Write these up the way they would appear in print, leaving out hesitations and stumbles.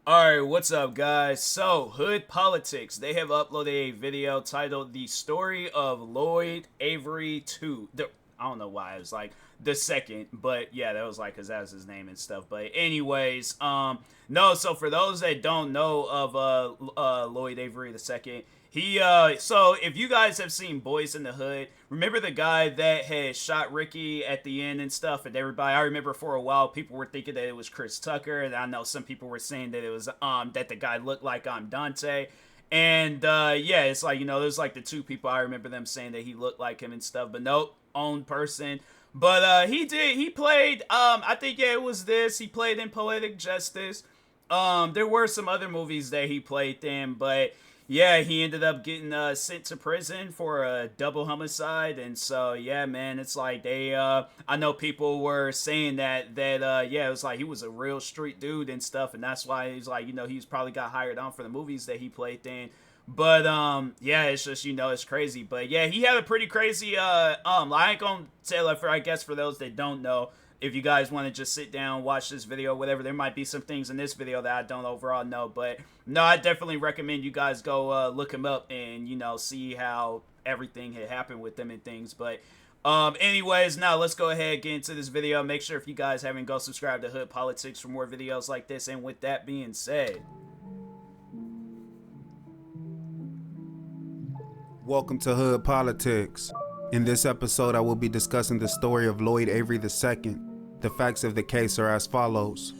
Alright, what's up guys? So, Hood Politics, they have uploaded a video titled The Story of Lloyd Avery 2. I don't know why, it was like the second, but yeah, that was like, cause that was his name and stuff. But anyways, no, so for those that don't know of Lloyd Avery the second, so if you guys have seen Boys in the Hood, remember the guy that had shot Ricky at the end and stuff, and everybody, I remember for a while people were thinking that it was Chris Tucker, and I know some people were saying that it was that the guy looked like Dante. And yeah, it's like, there's like the two people I remember them saying that he looked like him and stuff, but nope, own person. But he played, I think, yeah, it was this, he played in Poetic Justice. There were some other movies that he played in, but yeah, he ended up getting sent to prison for a double homicide. And so yeah, man, it's like I know people were saying that yeah, it was like he was a real street dude and stuff, and that's why he's like, he's probably got hired on for the movies that he played in. But yeah, it's just, it's crazy. But yeah, he had a pretty crazy I ain't gonna tell it, for I guess for those that don't know, if you guys want to just sit down, watch this video, whatever, there might be some things in this video that I don't overall know. But no, I definitely recommend you guys go look him up and, see how everything had happened with them and things. But anyways, now let's go ahead and get into this video. Make sure if you guys haven't, go subscribe to Hood Politics for more videos like this. And with that being said, welcome to Hood Politics. In this episode, I will be discussing the story of Lloyd Avery II. The facts of the case are as follows.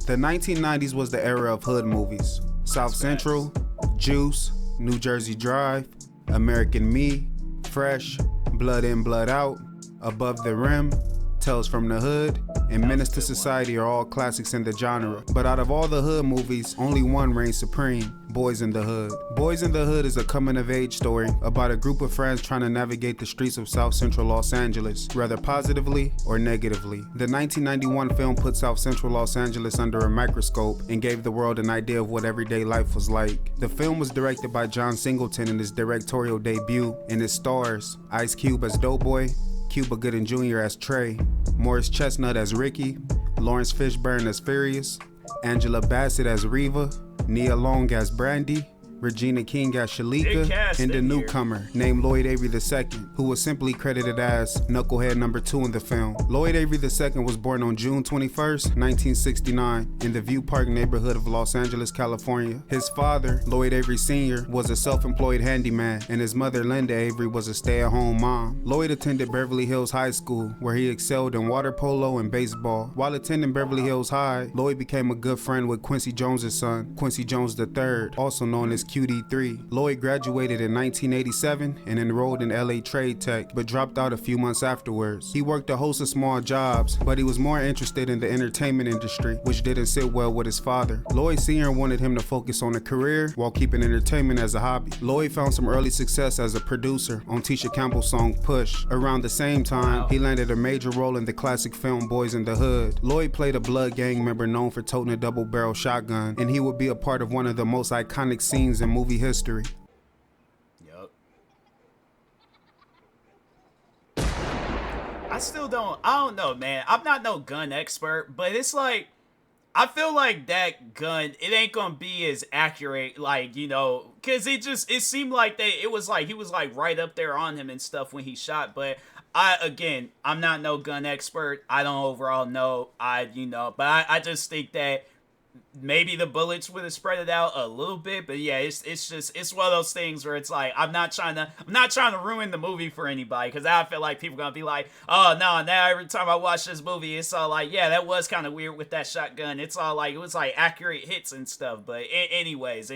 The 1990s was the era of hood movies. South Central, Juice, New Jersey Drive, American Me, Fresh, Blood In, Blood Out, Above the Rim, Tales from the Hood, and Menace to Society are all classics in the genre. But out of all the hood movies, only one reigns supreme: Boys in the Hood. Boys in the Hood is a coming-of-age story about a group of friends trying to navigate the streets of South Central Los Angeles, whether positively or negatively. The 1991 film put South Central Los Angeles under a microscope and gave the world an idea of what everyday life was like. The film was directed by John Singleton in his directorial debut, and it stars Ice Cube as Doughboy, Cuba Gooding Jr. as Trey, Morris Chestnut as Ricky, Lawrence Fishburne as Furious, Angela Bassett as Reva, Nia Long as Brandy, Regina King as Shalika, and a newcomer named Lloyd Avery II, who was simply credited as Knucklehead number 2 in the film. Lloyd Avery II was born on June 21st, 1969, in the View Park neighborhood of Los Angeles, California. His father, Lloyd Avery Sr., was a self-employed handyman, and his mother, Linda Avery, was a stay-at-home mom. Lloyd attended Beverly Hills High School, where he excelled in water polo and baseball. While attending Beverly Hills High, Lloyd became a good friend with Quincy Jones' son, Quincy Jones III, also known as QD3. Lloyd graduated in 1987 and enrolled in LA Trade Tech, but dropped out a few months afterwards. He worked a host of small jobs, but he was more interested in the entertainment industry, which didn't sit well with his father. Lloyd Sr. wanted him to focus on a career while keeping entertainment as a hobby. Lloyd found some early success as a producer on Tisha Campbell's song Push. Around the same time, he landed a major role in the classic film Boys in the Hood. Lloyd played a blood gang member known for toting a double-barrel shotgun, and he would be a part of one of the most iconic scenes in movie history. Yup. I don't know, man. I'm not no gun expert, but it's like, I feel like that gun, it ain't gonna be as accurate, like, cause it seemed like he was like right up there on him and stuff when he shot. But I'm not no gun expert. I don't overall know, but I just think that maybe the bullets would have spread it out a little bit. But yeah, it's one of those things where it's like, I'm not trying to ruin the movie for anybody, because I feel like people gonna be like, oh no, now every time I watch this movie, it's all like, yeah, that was kind of weird with that shotgun. It's all like, it was like accurate hits and stuff. But anyways.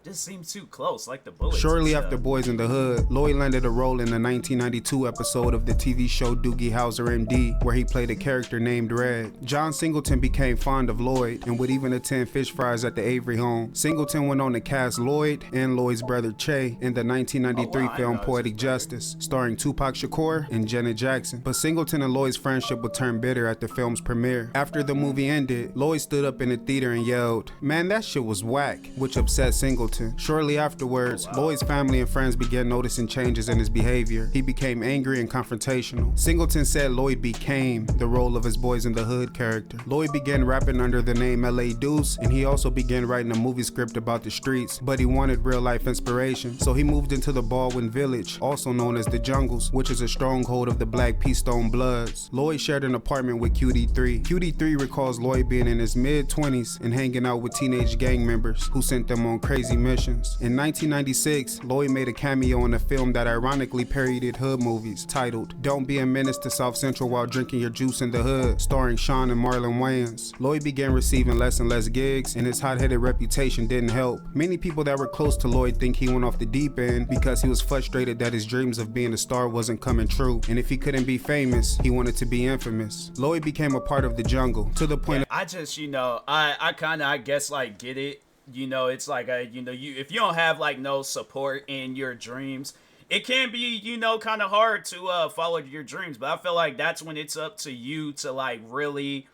Just seems too close, like the bullets. Shortly after Boys in the Hood, Lloyd landed a role in the 1992 episode of the TV show Doogie Howser MD, where he played a character named Red. John Singleton became fond of Lloyd and would even attend fish fries at the Avery home. Singleton went on to cast Lloyd and Lloyd's brother Che in the 1993 film Poetic Justice, starring Tupac Shakur and Janet Jackson. But Singleton and Lloyd's friendship would turn bitter at the film's premiere. After the movie ended, Lloyd stood up in the theater and yelled, "Man, that shit was whack," which upset Singleton. Singleton. Shortly afterwards, Oh, wow. Lloyd's family and friends began noticing changes in his behavior. He became angry and confrontational. Singleton said Lloyd became the role of his Boys in the Hood character. Lloyd began rapping under the name L.A. Deuce, and he also began writing a movie script about the streets, but he wanted real life inspiration, so he moved into the Baldwin Village, also known as the Jungles, which is a stronghold of the Black Peastone Bloods. Lloyd shared an apartment with QD3. QD3 recalls Lloyd being in his mid-20s and hanging out with teenage gang members who sent them on crazy missions. In 1996, Lloyd made a cameo in a film that ironically parodied hood movies titled Don't Be a Menace to South Central While Drinking Your Juice in the Hood, starring Sean and Marlon Wayans. Lloyd began receiving less and less gigs, and his hot-headed reputation didn't help. Many people that were close to Lloyd think he went off the deep end because he was frustrated that his dreams of being a star wasn't coming true, and if he couldn't be famous, he wanted to be infamous. Lloyd became a part of the jungle to the point I just, I kind of, I guess, like, get it. It's like, if you don't have, like, no support in your dreams, it can be, kind of hard to follow your dreams. But I feel like that's when it's up to you to, like, really,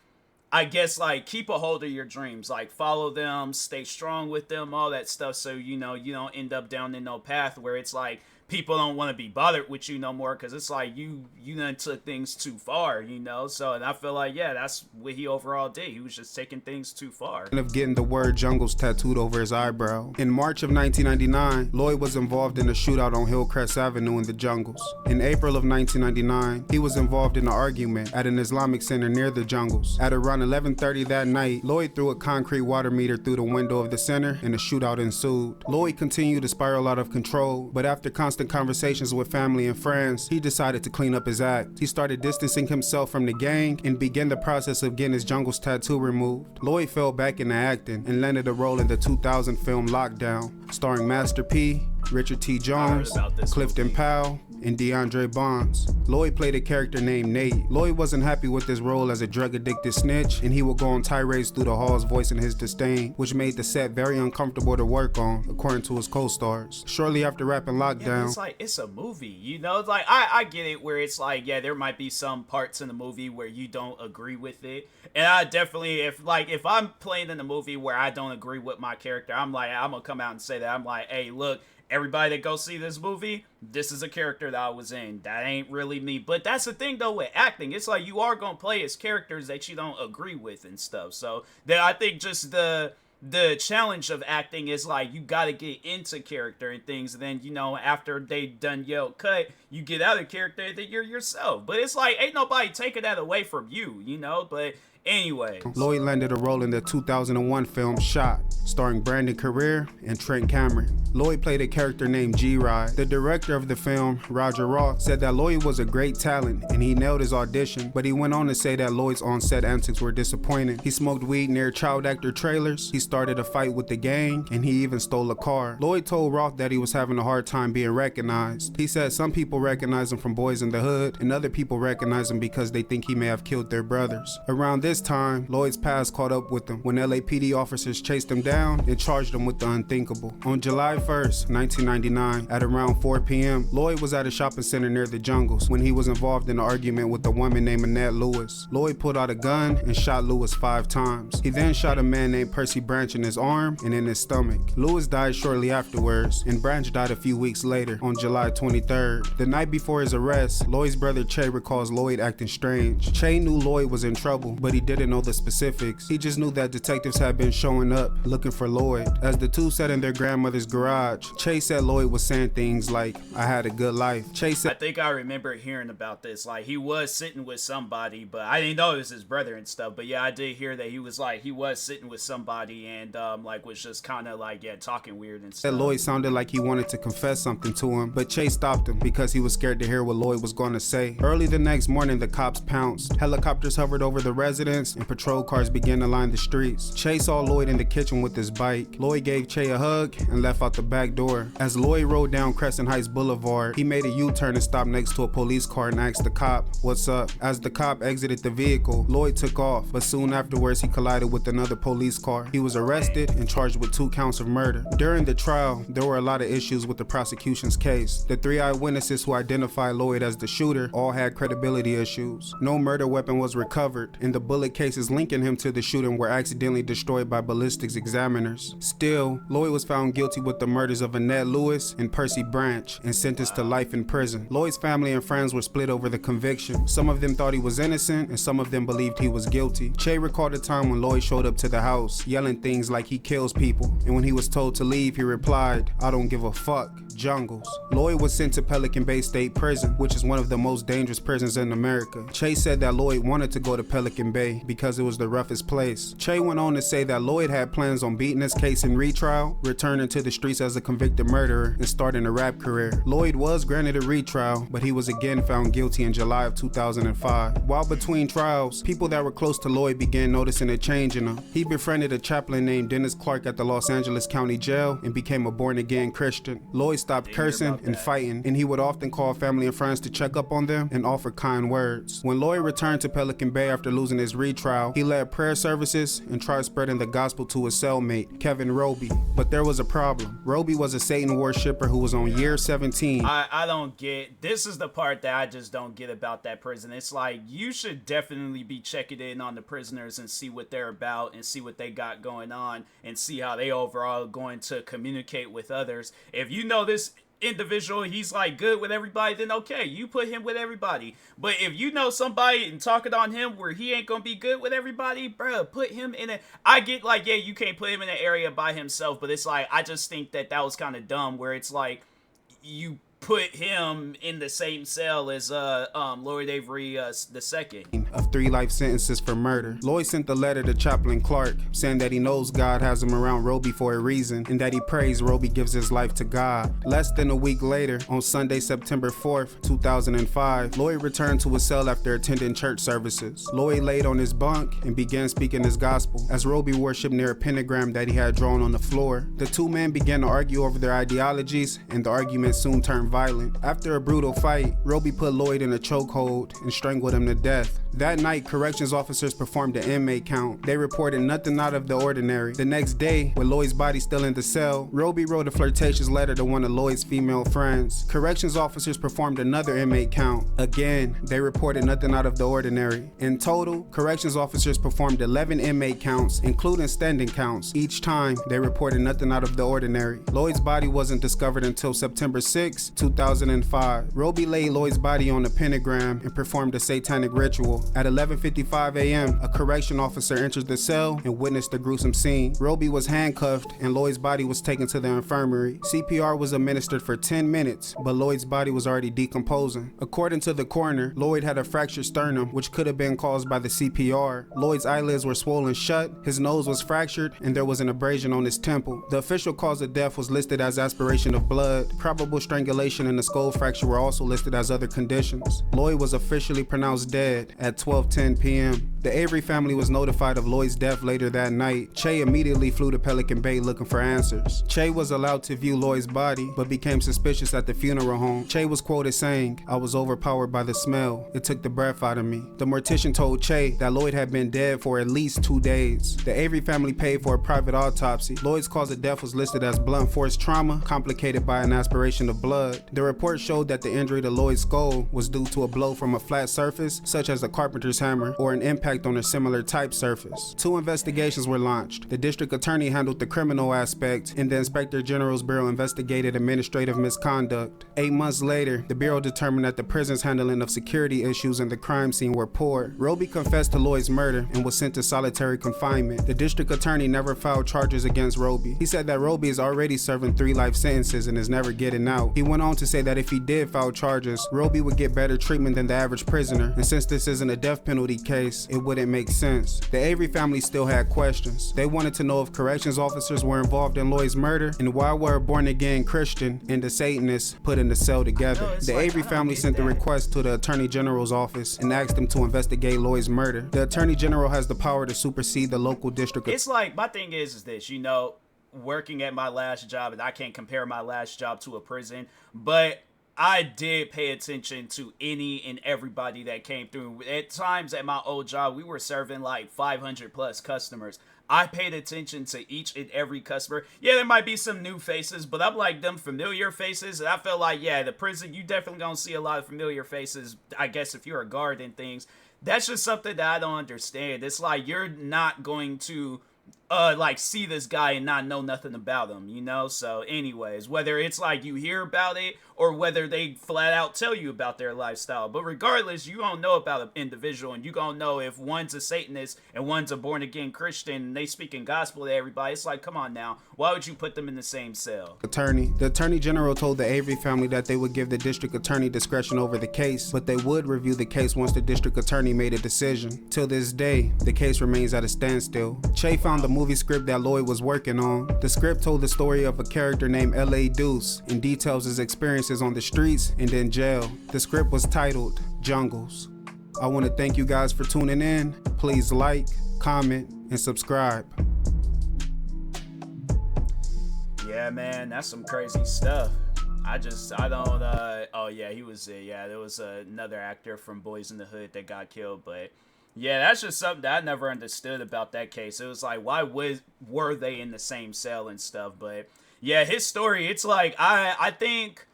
I guess, like, keep a hold of your dreams. Like, follow them, stay strong with them, all that stuff. So, you don't end up down in no path where it's like, people don't want to be bothered with you no more, because it's like you done took things too far, so, and I feel like, yeah, that's what he overall did. He was just taking things too far. Of getting the word Jungles tattooed over his eyebrow. In March of 1999, Lloyd was involved in a shootout on Hillcrest Avenue in the Jungles. In April of 1999, he was involved in an argument at an Islamic center near the Jungles. At around 11:30 that night, Lloyd threw a concrete water meter through the window of the center and a shootout ensued. Lloyd continued to spiral out of control, but after constant conversations with family and friends, he decided to clean up his act. He started distancing himself from the gang and began the process of getting his Jungles tattoo removed. Lloyd fell back into acting and landed a role in the 2000 film Lockdown, starring Master P, Richard T. Jones, Clifton Powell, and DeAndre Bonds. Lloyd played a character named Nate. Lloyd wasn't happy with his role as a drug-addicted snitch, and he would go on tirades through the halls voicing his disdain, which made the set very uncomfortable to work on, according to his co-stars. Shortly after wrapping Lockdown, it's like, it's a movie, It's like, I get it where it's like, yeah, there might be some parts in the movie where you don't agree with it, and I definitely, if I'm playing in a movie where I don't agree with my character, I'm gonna come out and say that. I'm like, hey, look, everybody that go see this movie, this is a character that I was in. That ain't really me. But that's the thing, though, with acting. It's like you are going to play as characters that you don't agree with and stuff. So then I think just the challenge of acting is like you got to get into character and things. And then, after they done yell cut, you get out of character and then you're yourself. But it's like ain't nobody taking that away from you, But anyway, Lloyd landed a role in the 2001 film Shot, starring Brandon Carrere and Trent Cameron. Lloyd played a character named G-Ride. The director of the film, Roger Roth, said that Lloyd was a great talent and he nailed his audition, but he went on to say that Lloyd's on-set antics were disappointing. He smoked weed near child actor trailers, he started a fight with the gang, and he even stole a car. Lloyd told Roth that he was having a hard time being recognized. He said some people recognize him from Boys in the Hood, and other people recognize him because they think he may have killed their brothers. Around this time, Lloyd's past caught up with him when LAPD officers chased him down and charged him with the unthinkable. On July 1st, 1999, at around 4 p.m., Lloyd was at a shopping center near the Jungles when he was involved in an argument with a woman named Annette Lewis. Lloyd pulled out a gun and shot Lewis 5 times. He then shot a man named Percy Branch in his arm and in his stomach. Lewis died shortly afterwards, and Branch died a few weeks later, on July 23rd. The night before his arrest, Lloyd's brother Che recalls Lloyd acting strange. Che knew Lloyd was in trouble, but he didn't know the specifics. He just knew that detectives had been showing up looking for Lloyd. As the two sat in their grandmother's garage, Che said Lloyd was saying things like, "I had a good life." Che said, I think I remember hearing about this. Like, he was sitting with somebody, but I didn't know it was his brother and stuff. But yeah, I did hear that he was sitting with somebody and was just kind of talking weird and stuff. Lloyd sounded like he wanted to confess something to him, but Che stopped him because he was scared to hear what Lloyd was going to say. Early the next morning, the cops pounced. Helicopters hovered over the residence and patrol cars began to line the streets. Che saw Lloyd in the kitchen with his bike. Lloyd gave Che a hug and left out the back door. As Lloyd rode down Crescent Heights Boulevard, he made a U-turn and stopped next to a police car and asked the cop, "What's up?" As the cop exited the vehicle, Lloyd took off, but soon afterwards he collided with another police car. He was was arrested and charged with 2 counts of murder. During the trial, there were a lot of issues with the prosecution's case. The 3 eyewitnesses who identified Lloyd as the shooter all had credibility issues. No murder weapon was recovered, and the bullet cases linking him to the shooting were accidentally destroyed by ballistics examiners. Still, Lloyd was found guilty with the murders of Annette Lewis and Percy Branch and sentenced to life in prison. Lloyd's family and friends were split over the conviction. Some of them thought he was innocent, and some of them believed he was guilty. Che recalled a time when Lloyd showed up to the house, yelling things like he kills people, and when he was told to leave, he replied, "I don't give a fuck. Jungles." Lloyd was sent to Pelican Bay State Prison, which is one of the most dangerous prisons in America. Che said that Lloyd wanted to go to Pelican Bay because it was the roughest place. Che went on to say that Lloyd had plans on beating his case in retrial, returning to the streets as a convicted murderer, and starting a rap career. Lloyd was granted a retrial, but he was again found guilty in July of 2005. While between trials, people that were close to Lloyd began noticing a change in him. He befriended a chaplain named Dennis Clark at the Los Angeles County Jail and became a born-again Christian. Lloyd stopped cursing and fighting, and he would often call family and friends to check up on them and offer kind words. When Lloyd returned to Pelican Bay after losing his retrial, he led prayer services and tried spreading the gospel to his cellmate, Kevin Roby. But there was a problem. Roby was a Satan worshiper who was on year 17. I don't get, this is the part that I just don't get about that prison. It's like, you should definitely be checking in on the prisoners and see what they're about and see what they got going on and see how they overall going to communicate with others. If you know this individual, he's like good with everybody, then okay, you put him with everybody. But if you know somebody and talking on him where he ain't gonna be good with everybody, bruh, put him in a, I get like, yeah, you can't put him in an area by himself, but it's like, I just think that that was kind of dumb where it's like, you put him in the same cell as Lloyd Avery the second. Of 3 life sentences for murder. Lloyd sent the letter to Chaplain Clark saying that he knows God has him around Roby for a reason and that he prays Roby gives his life to God. Less than a week later, on Sunday, September 4th, 2005, Lloyd returned to his cell after attending church services. Lloyd laid on his bunk and began speaking his gospel as Roby worshiped near a pentagram that he had drawn on the floor. The 2 men began to argue over their ideologies, and the argument soon turned violent. After a brutal fight, Roby put Lloyd in a chokehold and strangled him to death. That night, corrections officers performed an inmate count. They reported nothing out of the ordinary. The next day, with Lloyd's body still in the cell, Roby wrote a flirtatious letter to one of Lloyd's female friends. Corrections officers performed another inmate count. Again, they reported nothing out of the ordinary. In total, corrections officers performed 11 inmate counts, including standing counts. Each time, they reported nothing out of the ordinary. Lloyd's body wasn't discovered until September 6, 2005. Roby laid Lloyd's body on a pentagram and performed a satanic ritual. At 11:55 a.m., a correction officer entered the cell and witnessed the gruesome scene. Roby was handcuffed and Lloyd's body was taken to the infirmary. CPR was administered for 10 minutes, but Lloyd's body was already decomposing. According to the coroner, Lloyd had a fractured sternum, which could have been caused by the CPR. Lloyd's eyelids were swollen shut, his nose was fractured, and there was an abrasion on his temple. The official cause of death was listed as aspiration of blood. Probable strangulation and the skull fracture were also listed as other conditions. Lloyd was officially pronounced dead at 12:10 p.m. The Avery family was notified of Lloyd's death later that night. Che immediately flew to Pelican Bay looking for answers. Che was allowed to view Lloyd's body, but became suspicious at the funeral home. Che was quoted saying, "I was overpowered by the smell. It took the breath out of me." The mortician told Che that Lloyd had been dead for at least 2 days. The Avery family paid for a private autopsy. Lloyd's cause of death was listed as blunt force trauma, complicated by an aspiration of blood. The report showed that the injury to Lloyd's skull was due to a blow from a flat surface, such as a carpenter's hammer, or an impact on a similar type surface. 2 investigations were launched. The district attorney handled the criminal aspect, and the Inspector General's Bureau investigated administrative misconduct. 8 months later, the Bureau determined that the prison's handling of security issues in the crime scene were poor. Roby confessed to Lloyd's murder and was sent to solitary confinement. The district attorney never filed charges against Roby. He said that Roby is already serving 3 life sentences and is never getting out. He went on to say that if he did file charges, Roby would get better treatment than the average prisoner, and since this isn't a death penalty case, it wouldn't make sense. The Avery family still had questions. They wanted to know if corrections officers were involved in Lloyd's murder, and why were a born-again Christian and the Satanists put in the cell together. The Avery family sent the request to the Attorney General's office and asked him to investigate Lloyd's murder. The Attorney General has the power to supersede the local district. It's like, my thing is this, you know, working at my last job, and I can't compare my last job to a prison, but I did pay attention to any and everybody that came through. At times at my old job, we were serving like 500 plus customers. I paid attention to each and every customer. Yeah, there might be some new faces, but I'm like them familiar faces. And I feel like, yeah, the prison, you definitely gonna see a lot of familiar faces. I guess if you're a guard and things, that's just something that I don't understand. It's like you're not going to like see this guy and not know nothing about him, you know? So anyways, whether it's like you hear about it or whether they flat out tell you about their lifestyle, but regardless, you don't know about an individual, and you gonna know if one's a Satanist and one's a born again Christian and they speaking gospel to everybody. It's like, come on now, why would you put them in the same cell? The attorney general told the Avery family that they would give the district attorney discretion over the case, but they would review the case once the district attorney made a decision. Till this day, the case remains at a standstill. Che found the movie script that Lloyd was working on. The script told the story of a character named L.A. Deuce and details his experiences on the streets and in jail. The script was titled Jungles. I want to thank you guys for tuning in. Please like, comment, and subscribe. Yeah, man, that's some crazy stuff. I don't, oh yeah, there was another actor from Boys in the Hood that got killed, but yeah, that's just something that I never understood about that case. It was like, why were they in the same cell and stuff? But yeah, his story, it's like, I think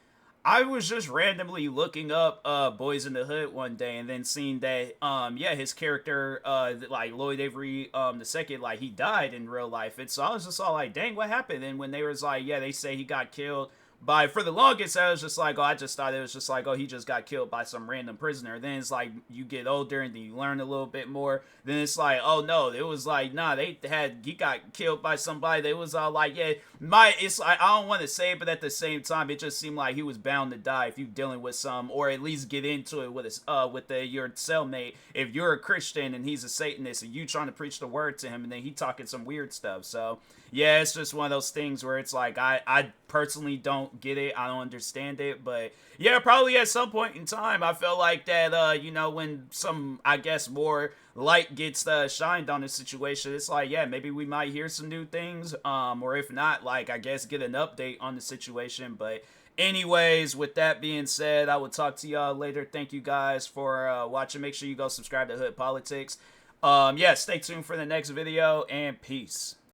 I was just randomly looking up Boys in the Hood one day and then seeing that yeah, his character like Lloyd Avery the second, like he died in real life. And so I was just all like, dang, what happened? And when they was like, yeah, they say he got killed by, for the longest I was just like, oh, I just thought it was just like, oh, he just got killed by some random prisoner. Then it's like you get older and then you learn a little bit more. Then it's like, oh no, it was like, nah, he got killed by somebody. They was all like, yeah, it's like, I don't want to say it, but at the same time, it just seemed like he was bound to die if you dealing with some, or at least get into it with your cellmate. If you're a Christian and he's a Satanist and you trying to preach the word to him and then he talking some weird stuff. So yeah, it's just one of those things where it's like, I personally don't get it. I don't understand it. But yeah, probably at some point in time, I feel like that, you know, when some, I guess, more light gets shined on the situation, it's like, yeah, maybe we might hear some new things. Or if not, like, I guess get an update on the situation. But anyways, with that being said, I will talk to y'all later. Thank you guys for watching. Make sure you go subscribe to Hood Politics. Yeah, stay tuned for the next video, and peace.